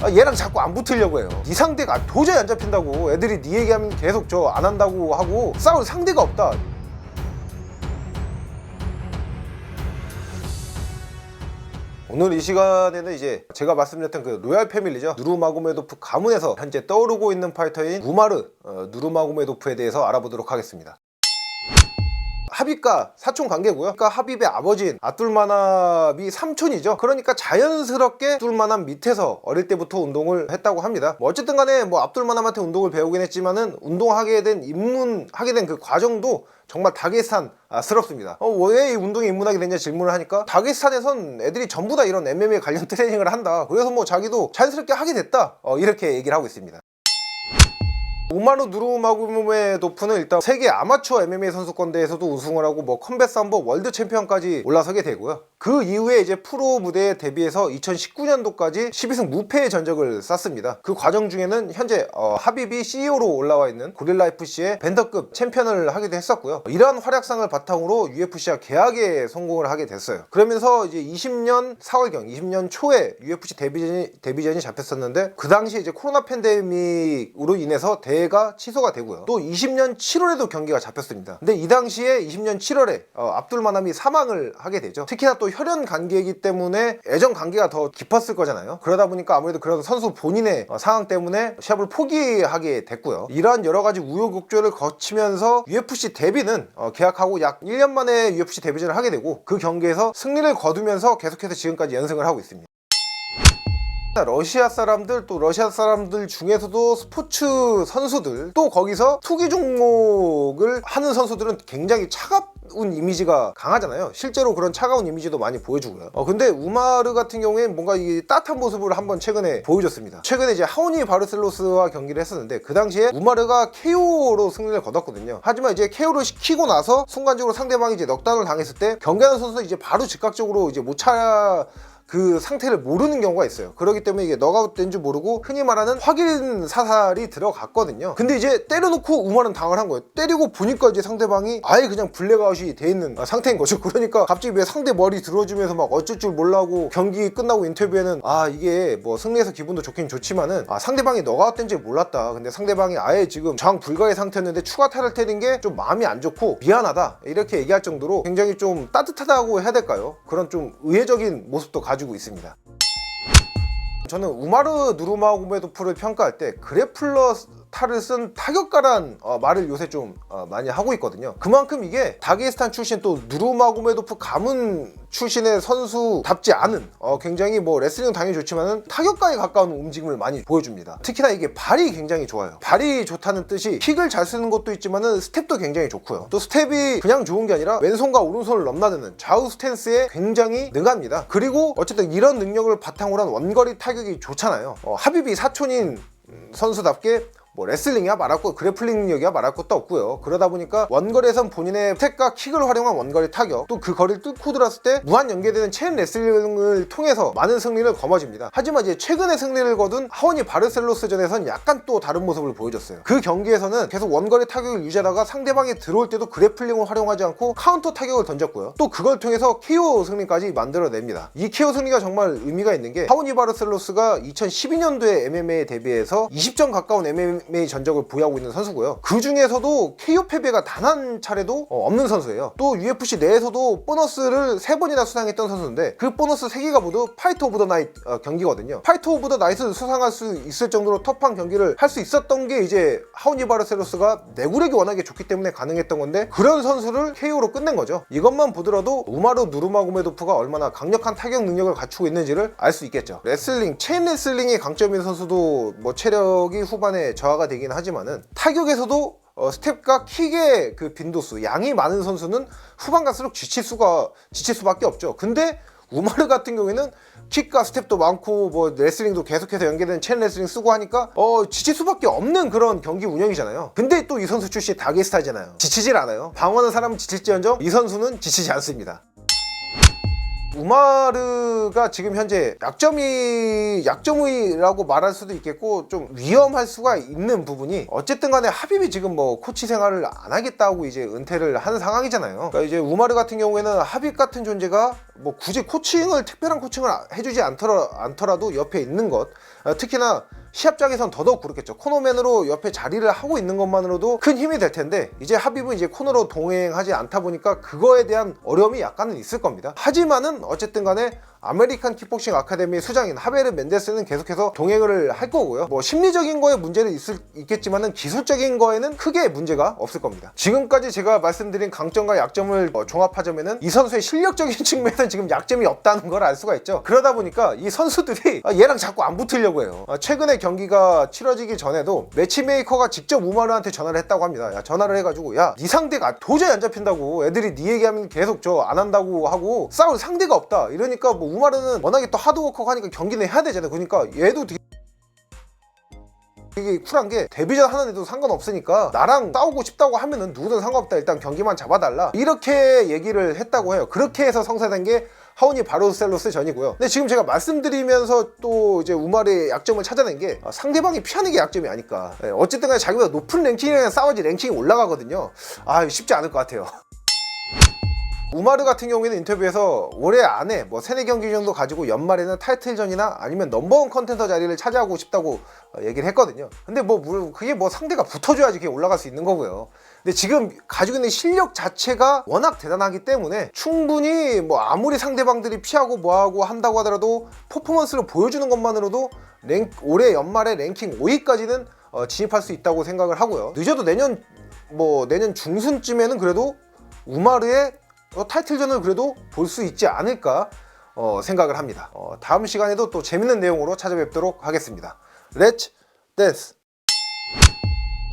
얘랑 자꾸 안 붙으려고 해요. 네 상대가 도저히 안 잡힌다고. 애들이 네 얘기하면 계속 저 안 한다고 하고 싸울 상대가 없다. 오늘 이 시간에는 이제 제가 말씀드렸던 그 로얄 패밀리죠. 누르마고메도프 가문에서 현재 떠오르고 있는 파이터인 우마르 누르마고메도프에 대해서 알아보도록 하겠습니다. 하빕과 사촌 관계고요. 그러니까 하빕의 아버지인 압둘마납이 삼촌이죠. 그러니까 자연스럽게 압둘마납 밑에서 어릴 때부터 운동을 했다고 합니다. 어쨌든 간에 압둘마납한테 운동을 배우긴 했지만은 운동하게 된 입문하게 된 그 과정도 정말 다게스탄스럽습니다. 왜 이 운동에 입문하게 됐냐 질문을 하니까 다게스탄에선 애들이 전부 다 이런 MMA 관련 트레이닝을 한다. 그래서 자기도 자연스럽게 하게 됐다. 이렇게 얘기를 하고 있습니다. 우마르 누르마고메도프는 일단 세계 아마추어 MMA 선수권대회에서도 우승을 하고 컴뱃 삼보 월드 챔피언까지 올라서게 되고요. 그 이후에 이제 프로 무대에 데뷔해서 2019년도까지 12승 무패의 전적을 쌓습니다. 그 과정 중에는 현재 하빕이 CEO로 올라와 있는 고릴라 FC의 벤더급 챔피언을 하기도 했었고요. 이러한 활약상을 바탕으로 UFC와 계약에 성공을 하게 됐어요. 그러면서 이제 20년 4월경 20년 초에 UFC 데뷔전이 잡혔었는데 그 당시 이제 코로나 팬데믹으로 인해서 대회가 취소가 되고요. 또 20년 7월에도 경기가 잡혔습니다. 근데 이 당시에 20년 7월에 압둘마납이 사망을 하게 되죠. 특히나 또 혈연 관계이기 때문에 애정 관계가 더 깊었을 거잖아요. 그러다 보니까 아무래도 그런 선수 본인의 상황 때문에 시합을 포기하게 됐고요. 이러한 여러 가지 우여곡절을 거치면서 UFC 데뷔는 계약하고 약 1년 만에 UFC 데뷔전을 하게 되고 그 경기에서 승리를 거두면서 계속해서 지금까지 연승을 하고 있습니다. 러시아 사람들 중에서도 스포츠 선수들 또 거기서 투기 종목을 하는 선수들은 굉장히 차가운 이미지가 강하잖아요. 실제로 그런 차가운 이미지도 많이 보여주고요. 근데 우마르 같은 경우에는 뭔가 이 따뜻한 모습을 한번 최근에 보여줬습니다. 최근에 이제 하오니 바르셀로스와 경기를 했었는데 그 당시에 우마르가 KO로 승리를 거뒀거든요. 하지만 이제 KO를 시키고 나서 순간적으로 상대방이 이제 넉다운을 당했을 때 경기하는 선수는 이제 바로 즉각적으로 이제 그 상태를 모르는 경우가 있어요. 그렇기 때문에 이게 넉아웃 된 줄 모르고 흔히 말하는 확인 사살이 들어갔거든요. 근데 이제 때려놓고 우마르는 당을 한 거예요. 때리고 보니까 이제 상대방이 아예 그냥 블랙아웃이 돼 있는 상태인 거죠. 그러니까 갑자기 왜 상대 머리 들어주면서 어쩔 줄 몰라고 경기 끝나고 인터뷰에는 이게 승리해서 기분도 좋긴 좋지만은 상대방이 넉아웃 된 줄 몰랐다. 근데 상대방이 아예 지금 저항 불가의 상태였는데 추가타를 때린 게 좀 마음이 안 좋고 미안하다 이렇게 얘기할 정도로 굉장히 좀 따뜻하다고 해야 될까요? 그런 좀 의외적인 모습도 가지고 있습니다. 저는 우마르 누르마고메도프를 평가할 때 그래플러 탈을 쓴 타격가란 말을 요새 좀 많이 하고 있거든요. 그만큼 이게 다게스탄 출신 또 누르마고메도프 가문 출신의 선수답지 않은 굉장히 레슬링은 당연히 좋지만은 타격가에 가까운 움직임을 많이 보여줍니다. 특히나 이게 발이 굉장히 좋아요. 발이 좋다는 뜻이 킥을 잘 쓰는 것도 있지만은 스텝도 굉장히 좋고요. 또 스텝이 그냥 좋은 게 아니라 왼손과 오른손을 넘나드는 좌우 스탠스에 굉장히 능합니다. 그리고 어쨌든 이런 능력을 바탕으로 한 원거리 타격이 좋잖아요. 하빕이 사촌인 선수답게 레슬링이야 말할 것, 그래플링 능력이야 말할 것도 없고요. 그러다 보니까 원거리에선 본인의 스텝과 킥을 활용한 원거리 타격, 또 그 거리를 뚫고 들어왔을 때 무한 연계되는 체인 레슬링을 통해서 많은 승리를 거머쥡니다. 하지만 이제 최근에 승리를 거둔 하오니 바르셀로스전에선 약간 또 다른 모습을 보여줬어요. 그 경기에서는 계속 원거리 타격을 유지하다가 상대방이 들어올 때도 그래플링을 활용하지 않고 카운터 타격을 던졌고요. 또 그걸 통해서 KO 승리까지 만들어냅니다. 이 KO 승리가 정말 의미가 있는 게 하오니 바르셀로스가 2012년도에 MMA에 데뷔해서 20점 가까운 MMA 전적을 보유하고 있는 선수고요. 그 중에서도 KO 패배가 단 한 차례도 없는 선수예요. 또 UFC 내에서도 보너스를 3번이나 수상했던 선수인데 그 보너스 3개가 모두 파이트 오브 더 나이트 경기거든요. 파이트 오브 더 나이트를 수상할 수 있을 정도로 터프한 경기를 할 수 있었던 게 이제 하오니 바르셀로스가 내구력이 워낙에 좋기 때문에 가능했던 건데 그런 선수를 KO로 끝낸 거죠. 이것만 보더라도 우마르 누르마고메도프가 얼마나 강력한 타격 능력을 갖추고 있는지를 알 수 있겠죠. 레슬링, 체인 레슬링이 강점인 선수도 체력이 후반에 저하가 되긴 하지만은 타격에서도 스텝과 킥의 그 빈도수, 양이 많은 선수는 후반 갈수록 지칠 수밖에 없죠. 근데 우마르 같은 경우에는 킥과 스텝도 많고 레슬링도 계속해서 연계되는 체인 레슬링 쓰고 하니까 지칠 수밖에 없는 그런 경기 운영이잖아요. 근데 또 이 선수 출신 다게스타잖아요. 지치질 않아요. 방어하는 사람은 지칠지언정 이 선수는 지치지 않습니다. 우마르가 지금 현재 약점이라고 말할 수도 있겠고 좀 위험할 수가 있는 부분이 어쨌든 간에 하빕이 지금 코치 생활을 안 하겠다고 이제 은퇴를 한 상황이잖아요. 그러니까 이제 우마르 같은 경우에는 하빕 같은 존재가 굳이 특별한 코칭을 해주지 않더라도 옆에 있는 것, 특히나 시합장에선 더더욱 그렇겠죠. 코너맨으로 옆에 자리를 하고 있는 것만으로도 큰 힘이 될 텐데 이제 하빕은 이제 코너로 동행하지 않다 보니까 그거에 대한 어려움이 약간은 있을 겁니다. 하지만은 어쨌든 간에 아메리칸 킥복싱 아카데미 수장인 하베르 멘데스는 계속해서 동행을 할 거고요. 뭐 심리적인 거에 문제는 있겠지만은 기술적인 거에는 크게 문제가 없을 겁니다. 지금까지 제가 말씀드린 강점과 약점을 종합하자면은 이 선수의 실력적인 측면에는 지금 약점이 없다는 걸 알 수가 있죠. 그러다 보니까 이 선수들이 얘랑 자꾸 안 붙으려고 해요. 최근에 경기가 치러지기 전에도 매치메이커가 직접 우마르한테 전화를 했다고 합니다. 야, 전화를 해가지고 야, 네 상대가 도저히 안 잡힌다고, 애들이 네 얘기하면 계속 저 안 한다고 하고 싸울 상대가 없다 이러니까 뭐 우마르는 워낙에 또 하드워커가 하니까 경기는 해야 되잖아요. 그러니까 얘도 되게 쿨한 게 데뷔전 하는 애도 상관없으니까 나랑 싸우고 싶다고 하면은 누구든 상관없다, 일단 경기만 잡아달라 이렇게 얘기를 했다고 해요. 그렇게 해서 성사된 게 하오니 바르셀로스 전이고요. 근데 지금 제가 말씀드리면서 또 이제 우마르의 약점을 찾아낸 게 상대방이 피하는 게 약점이 아닐까. 어쨌든 간에 자기보다 높은 랭킹이랑 싸워야지 랭킹이 올라가거든요. 쉽지 않을 것 같아요. 우마르 같은 경우에는 인터뷰에서 올해 안에 뭐 3-4경기 정도 가지고 연말에는 타이틀전이나 아니면 넘버원 컨텐더 자리를 차지하고 싶다고 얘기를 했거든요. 근데 뭐 그게 뭐 상대가 붙어줘야지 그게 올라갈 수 있는 거고요. 근데 지금 가지고 있는 실력 자체가 워낙 대단하기 때문에 충분히 뭐 아무리 상대방들이 피하고 뭐하고 한다고 하더라도 퍼포먼스를 보여주는 것만으로도 올해 연말에 랭킹 5위까지는 진입할 수 있다고 생각을 하고요. 늦어도 내년 중순쯤에는 그래도 우마르의 타이틀전을 그래도 볼 수 있지 않을까 생각을 합니다. 다음 시간에도 또 재밌는 내용으로 찾아뵙도록 하겠습니다. 렛츠 댄스!